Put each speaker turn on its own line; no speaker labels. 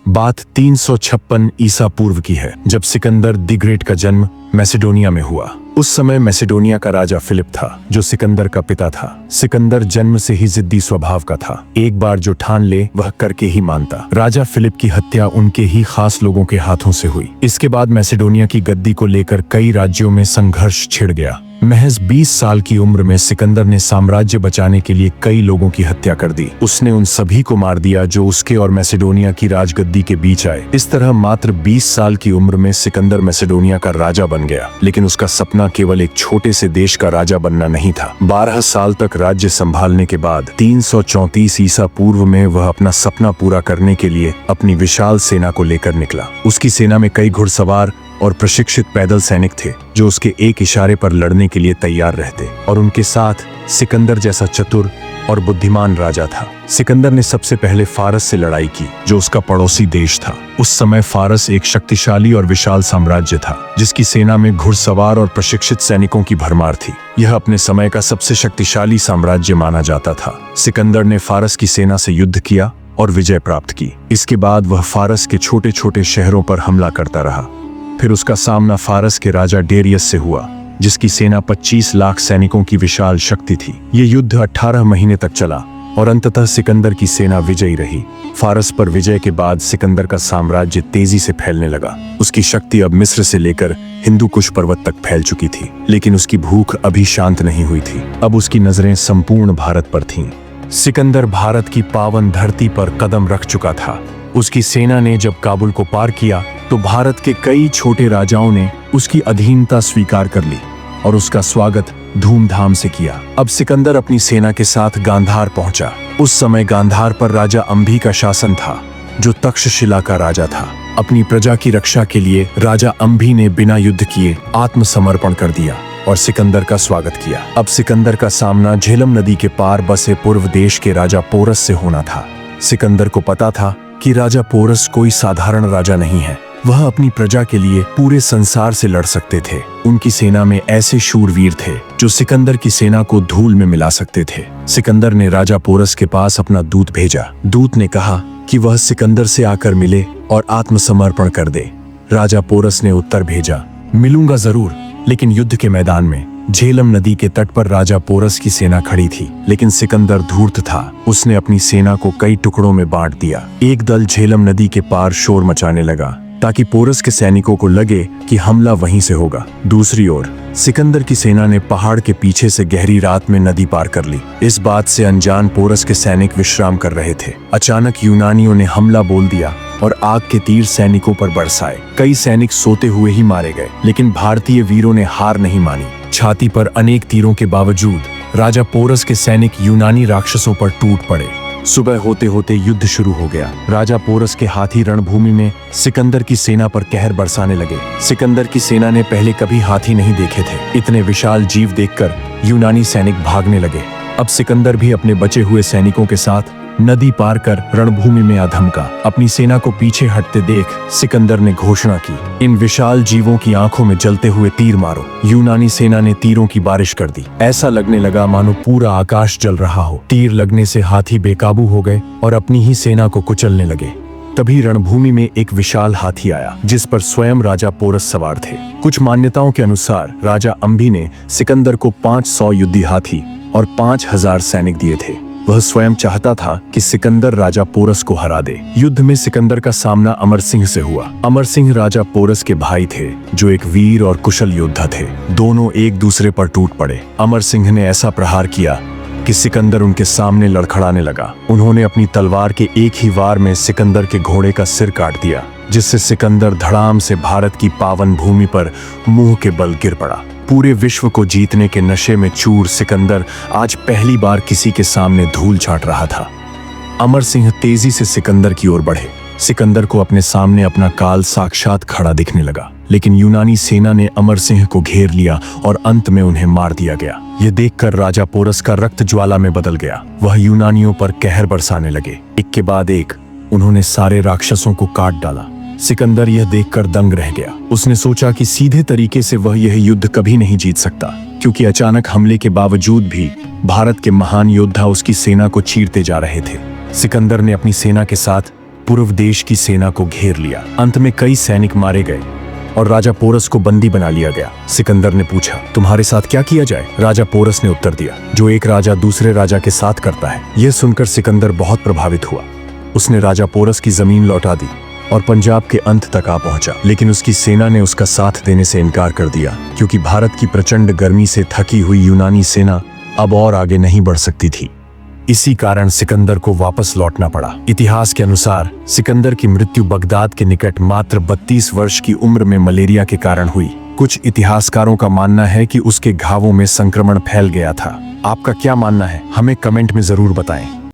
बात 356 ईसा पूर्व की है, जब सिकंदर द ग्रेट का जन्म मैसेडोनिया में हुआ। उस समय मैसेडोनिया का राजा फिलिप था, जो सिकंदर का पिता था। सिकंदर जन्म से ही जिद्दी स्वभाव का था। एक बार जो ठान ले वह करके ही मानता। राजा फिलिप की हत्या उनके ही खास लोगों के हाथों से हुई। इसके बाद मैसेडोनिया की गद्दी को लेकर कई राज्यों में संघर्ष छिड़ गया। महज 20 साल की उम्र में सिकंदर ने साम्राज्य बचाने के लिए कई लोगों की हत्या कर दी। उसने उन सभी को मार दिया जो उसके और मैसेडोनिया की राजगद्दी के बीच आए। इस तरह मात्र 20 साल की उम्र में सिकंदर मैसेडोनिया का राजा बन गया। लेकिन उसका सपना केवल एक छोटे से देश का राजा बनना नहीं था। 12 साल तक राज्य संभालने के बाद 334 ईसा पूर्व में वह अपना सपना पूरा करने के लिए अपनी विशाल सेना को लेकर निकला। उसकी सेना में कई घुड़सवार और प्रशिक्षित पैदल सैनिक थे, जो उसके एक इशारे पर लड़ने के लिए तैयार रहते। और उनके साथ सिकंदर जैसा चतुर और बुद्धिमान राजा था। सिकंदर ने सबसे पहले फारस से लड़ाई की, जो उसका पड़ोसी देश था। उस समय फारस एक शक्तिशाली और विशाल साम्राज्य था, जिसकी सेना में घुड़सवार और प्रशिक्षित सैनिकों की भरमार थी। यह अपने समय का सबसे शक्तिशाली साम्राज्य माना जाता था। सिकंदर ने फारस की सेना से युद्ध किया और विजय प्राप्त की। इसके बाद वह फारस के छोटे छोटे शहरों पर हमला करता रहा। फिर उसका सामना फारस के राजा डेरियस से हुआ, जिसकी सेना 25 लाख सैनिकों की विशाल शक्ति थी। ये युद्ध 18 महीने तक चला और अंततः सिकंदर की सेना विजयी रही। फारस पर विजय के बाद सिकंदर का साम्राज्य तेजी से फैलने लगा। उसकी शक्ति अब मिस्र से लेकर हिंदू कुश पर्वत तक फैल चुकी थी। लेकिन उसकी भूख अभी शांत नहीं हुई थी। अब उसकी नजरें संपूर्ण भारत पर थीं। सिकंदर भारत की पावन धरती पर कदम रख चुका था। उसकी सेना ने जब काबुल को पार किया तो भारत के कई छोटे राजाओं ने उसकी अधीनता स्वीकार कर ली और उसका स्वागत धूमधाम से किया। अब सिकंदर अपनी सेना के साथ गांधार पहुंचा। उस समय गांधार पर राजा अंभी का शासन था, जो तक्षशिला का राजा था। अपनी प्रजा की रक्षा के लिए राजा अंभी ने बिना युद्ध किए आत्मसमर्पण कर दिया और सिकंदर का स्वागत किया। अब सिकंदर का सामना झेलम नदी के पार बसे पूर्व देश के राजा पोरस से होना था। सिकंदर को पता था कि राजा पोरस कोई साधारण राजा नहीं है। वह अपनी प्रजा के लिए पूरे संसार से लड़ सकते थे। उनकी सेना में ऐसे शूरवीर थे जो सिकंदर की सेना को धूल में मिला सकते थे। सिकंदर ने राजा पोरस के पास अपना दूत भेजा। दूत ने कहा कि वह सिकंदर से आकर मिले और आत्मसमर्पण कर दे। राजा पोरस ने उत्तर भेजा, मिलूंगा जरूर, लेकिन युद्ध के मैदान में। झेलम नदी के तट पर राजा पोरस की सेना खड़ी थी, लेकिन सिकंदर धूर्त था। उसने अपनी सेना को कई टुकड़ों में बांट दिया। एक दल झेलम नदी के पार शोर मचाने लगा ताकि पोरस के सैनिकों को लगे कि हमला वहीं से होगा। दूसरी ओर सिकंदर की सेना ने पहाड़ के पीछे से गहरी रात में नदी पार कर ली। इस बात से अनजान पोरस के सैनिक विश्राम कर रहे थे। अचानक यूनानियों ने हमला बोल दिया और आग के तीर सैनिकों पर बरसाए। कई सैनिक सोते हुए ही मारे गए, लेकिन भारतीय वीरों ने हार नहीं मानी। छाती पर अनेक तीरों के बावजूद राजा पोरस के सैनिक यूनानी राक्षसों पर टूट पड़े। सुबह होते होते युद्ध शुरू हो गया। राजा पोरस के हाथी रणभूमि में सिकंदर की सेना पर कहर बरसाने लगे। सिकंदर की सेना ने पहले कभी हाथी नहीं देखे थे। इतने विशाल जीव देखकर यूनानी सैनिक भागने लगे। अब सिकंदर भी अपने बचे हुए सैनिकों के साथ नदी पार कर रणभूमि में आ धमका। अपनी सेना को पीछे हटते देख सिकंदर ने घोषणा की, इन विशाल जीवों की आंखों में जलते हुए तीर मारो। यूनानी सेना ने तीरों की बारिश कर दी। ऐसा लगने लगा मानो पूरा आकाश जल रहा हो। तीर लगने से हाथी बेकाबू हो गए और अपनी ही सेना को कुचलने लगे। तभी रणभूमि में एक विशाल हाथी आया, जिस पर स्वयं राजा पोरस सवार थे। कुछ मान्यताओं के अनुसार राजा अंभी ने सिकंदर को 500 युद्धी हाथी और 5000 सैनिक दिए थे। वह स्वयं चाहता था कि सिकंदर राजा पोरस को हरा दे। युद्ध में सिकंदर का सामना अमर सिंह से हुआ। अमर सिंह राजा पोरस के भाई थे, जो एक वीर और कुशल योद्धा थे। दोनों एक दूसरे पर टूट पड़े। अमर सिंह ने ऐसा प्रहार किया कि सिकंदर उनके सामने लड़खड़ाने लगा। उन्होंने अपनी तलवार के एक ही वार में सिकंदर के घोड़े का सिर काट दिया, जिससे सिकंदर धड़ाम से भारत की पावन भूमि पर मुंह के बल गिर पड़ा। पूरे विश्व को जीतने के नशे में चूर सिकंदर आज पहली बार किसी के सामने धूल चाट रहा था। अमर सिंह तेजी से सिकंदर की ओर बढ़े। सिकंदर को अपने सामने अपना काल साक्षात खड़ा दिखने लगा, लेकिन यूनानी सेना ने अमर सिंह को घेर लिया और अंत में उन्हें मार दिया गया। यह देखकर राजा पोरस का रक्त ज्वाला में बदल गया। वह यूनानियों पर कहर बरसाने लगे। एक के बाद एक उन्होंने सारे राक्षसों को काट डाला। सिकंदर यह देखकर दंग रह गया। उसने सोचा कि सीधे तरीके से वह यह युद्ध कभी नहीं जीत सकता, क्योंकि अचानक हमले के बावजूद भी भारत के महान योद्धा उसकी सेना को चीरते जा रहे थे। सिकंदर ने अपनी सेना के साथ पूर्व देश की सेना को घेर लिया। अंत में कई सैनिक मारे गए और राजा पोरस को बंदी बना लिया गया। सिकंदर ने पूछा, तुम्हारे साथ क्या किया जाए? राजा पोरस ने उत्तर दिया, जो एक राजा दूसरे राजा के साथ करता है। यह सुनकर सिकंदर बहुत प्रभावित हुआ। उसने राजा पोरस की जमीन लौटा दी और पंजाब के अंत तक आ पहुंचा। लेकिन उसकी सेना ने उसका साथ देने से इनकार कर दिया, क्योंकि भारत की प्रचंड गर्मी से थकी हुई यूनानी सेना अब और आगे नहीं बढ़ सकती थी। इसी कारण सिकंदर को वापस लौटना पड़ा। इतिहास के अनुसार सिकंदर की मृत्यु बगदाद के निकट मात्र 32 वर्ष की उम्र में मलेरिया के कारण हुई। कुछ इतिहासकारों का मानना है कि उसके घावों में संक्रमण फैल गया था। आपका क्या मानना है? हमें कमेंट में जरूर बताएं।